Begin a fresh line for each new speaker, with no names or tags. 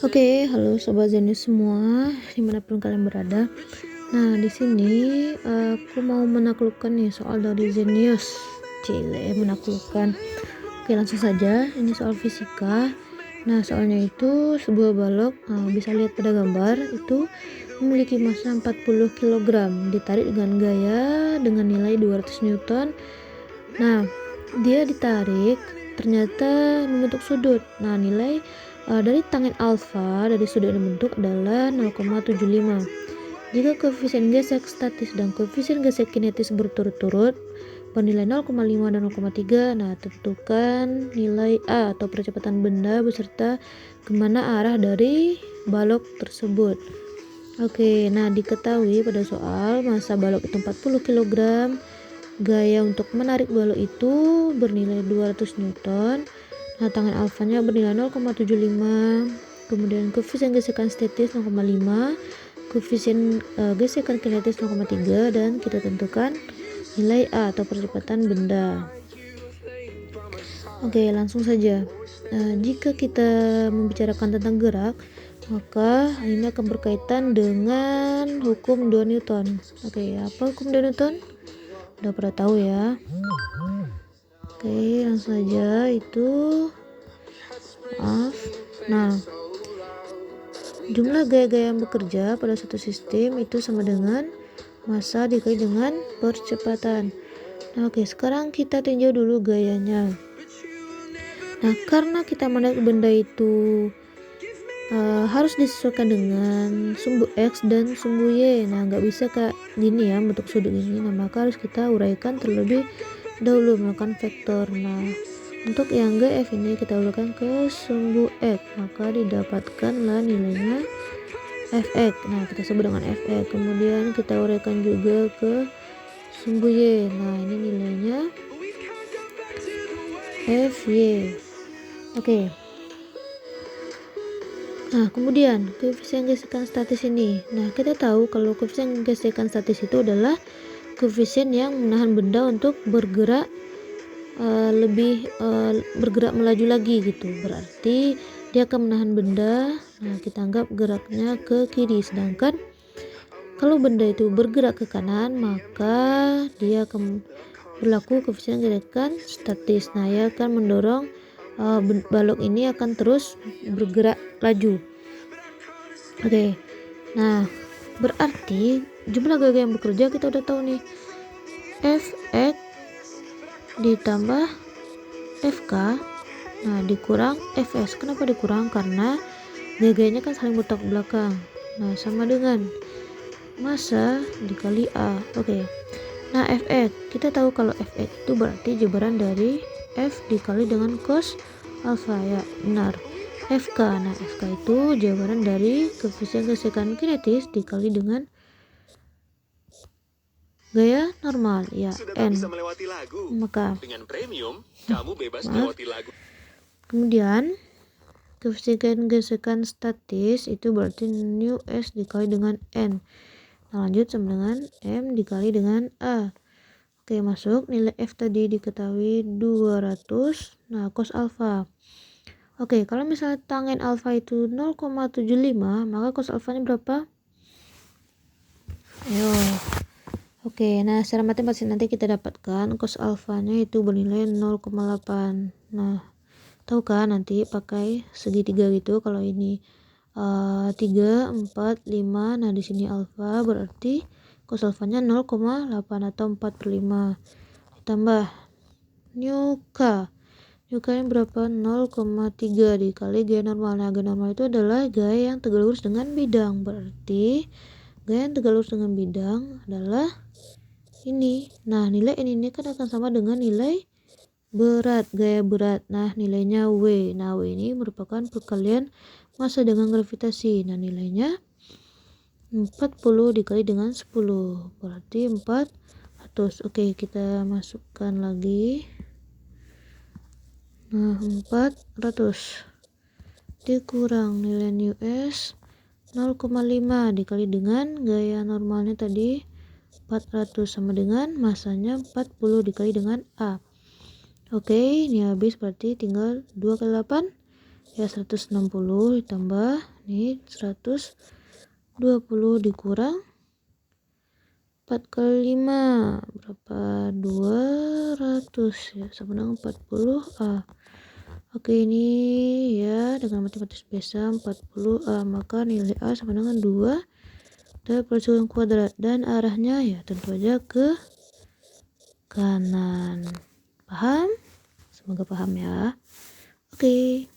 Oke, halo Sobat Zenius semua, dimanapun kalian berada. Nah, di sini aku mau menaklukkan nih soal dari Zenius. Cile, menaklukkan. Oke, langsung saja. Ini soal fisika. Nah, soalnya itu sebuah balok, bisa lihat pada gambar, itu memiliki massa 40 kg, ditarik dengan gaya dengan nilai 200 Newton. Nah, dia ditarik, ternyata membentuk sudut. Nah, nilai dari tangen alfa dari sudut yang dibentuk adalah 0,75. Jika koefisien gesek statis dan koefisien gesek kinetis berturut-turut bernilai 0,5 dan 0,3, nah tentukan nilai A atau percepatan benda beserta kemana arah dari balok tersebut. Oke, nah diketahui pada soal massa balok itu 40 kg, gaya untuk menarik balok itu bernilai 200 Newton. Nah, tangan alfanya bernilai 0,75, kemudian koefisien gesekan statis 0,5, koefisien gesekan kinetis 0,3, dan kita tentukan nilai A atau percepatan benda. Oke, langsung saja. Jika kita membicarakan tentang gerak, maka ini akan berkaitan dengan hukum 2 Newton. Oke, apa hukum 2 Newton? Udah pada tahu ya. Oke, langsung saja itu. Maaf. Nah, jumlah gaya-gaya yang bekerja pada suatu sistem itu sama dengan massa dikali dengan percepatan. Nah, oke, sekarang kita tinjau dulu gayanya. Nah, karena kita menarik benda itu harus disesuaikan dengan sumbu X dan sumbu Y. Nah, nggak bisa kayak gini ya, bentuk sudut ini. Nah, maka harus kita uraikan terlebih dahulu melakukan vektor. Nah, untuk yang GF ini kita uraikan ke sumbu X, maka didapatkanlah nilainya Fx. Nah, kita sebut dengan Fx. Kemudian kita uraikan juga ke sumbu Y. Nah, ini nilainya Fy. Oke. Nah, kemudian koefisien gesekan statis ini. Nah, kita tahu kalau koefisien gesekan statis itu adalah koefisien yang menahan benda untuk bergerak bergerak melaju lagi gitu. Berarti dia akan menahan benda. Nah, kita anggap geraknya ke kiri. Sedangkan kalau benda itu bergerak ke kanan, maka dia akan berlaku koefisien gesekan statis. Nah, ia akan mendorong balok ini akan terus bergerak laju. Oke. Nah, berarti jumlah gaya yang bekerja kita udah tahu nih. Fx ditambah Fk, nah dikurang Fs. Kenapa dikurang? Karena gaya-gayanya kan saling bertolak belakang. Nah, sama dengan massa dikali A. Oke. Nah, Fx, kita tahu kalau Fx itu berarti jabaran dari F dikali dengan cos alfa, ya benar. Fk, nah Fk itu jabaran dari koefisien gesekan kinetis dikali dengan gaya normal, ya N. Maka dengan premium kamu bebas melewati lagu. Kemudian koefisien gesekan statis itu berarti nu S dikali dengan N. Nah, lanjut sama dengan M dikali dengan A. Oke, masuk nilai F tadi diketahui 200. Nah, cos alfa. Oke, kalau misalnya tangen alfa itu 0,75, maka cos alfanya berapa? Ayo. Oke, nah secara matematis nanti kita dapatkan cos alfanya itu bernilai 0,8. Nah, tahu kan nanti pakai segitiga gitu. Kalau ini 3, 4, 5. Nah, di sini alfa berarti cos alfanya 0,8 atau 4/5. Ditambah nu K. Nu K-nya berapa? 0,3 dikali gaya normal. Nah, gaya normal itu adalah gaya yang tegak lurus dengan bidang. Berarti gaya yang tegak lurus dengan bidang adalah ini. Nah, nilai N ini kan akan sama dengan nilai berat, gaya berat. Nah, nilainya W. Nah, W ini merupakan perkalian massa dengan gravitasi. Nah, nilainya 40 dikali dengan 10. Berarti 400. Oke, kita masukkan lagi. Nah, 400 dikurang nilai nu S 0,5 dikali dengan gaya normalnya tadi 400 sama dengan masanya 40 dikali dengan A. Oke, ini habis berarti tinggal 2 kali 8 ya 160 ditambah nih 120 dikurang 4 kali 5 berapa, 200 ya, sama dengan 40A. Oke, ini ya dengan matematis biasa 40A, maka nilai A sama dengan 2 dan kuadrat, dan arahnya ya tentu aja ke kanan. Paham? Semoga paham ya. Oke.